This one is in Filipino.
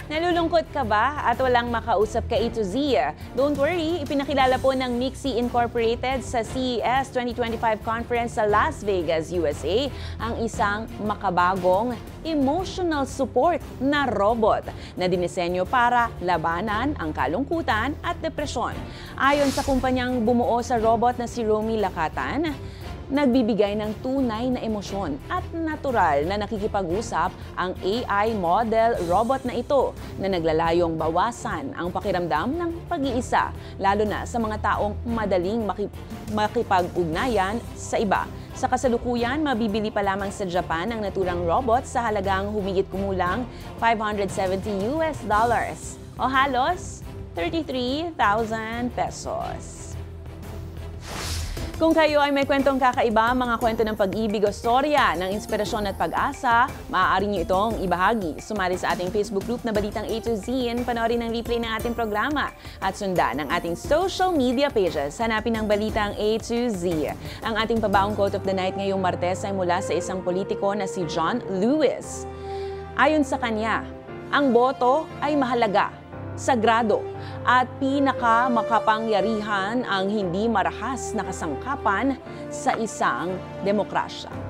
Nalulungkot ka ba at walang makausap ka A to Z? Don't worry, ipinakilala po ng MIXI Incorporated sa CES 2025 conference sa Las Vegas, USA, ang isang makabagong emotional support na robot na dinisenyo para labanan ang kalungkutan at depresyon. Ayon sa kumpanyang bumuo sa robot na si Romy Lakatan, nagbibigay ng tunay na emosyon at natural na nakikipag-usap ang AI model robot na ito na naglalayong bawasan ang pakiramdam ng pag-iisa, lalo na sa mga taong madaling makipag-ugnayan sa iba. Sa kasalukuyan, mabibili pa lamang sa Japan ang naturang robot sa halagang humigit kumulang $570 o halos 33,000 pesos. Kung kayo ay may kwentong kakaiba, mga kwento ng pag-ibig o storya ng inspirasyon at pag-asa, maaari niyo itong ibahagi. Sumali sa ating Facebook group na Balitang A to Z, panoorin ang replay ng ating programa at sundan ang ating social media pages. Hanapin ang Balitang A to Z. Ang ating pabaong quote of the night ngayong Martes ay mula sa isang politiko na si John Lewis. Ayon sa kanya, ang boto ay mahalaga, sagrado, at pinakamakapangyarihan ang hindi marahas na kasangkapan sa isang demokrasya.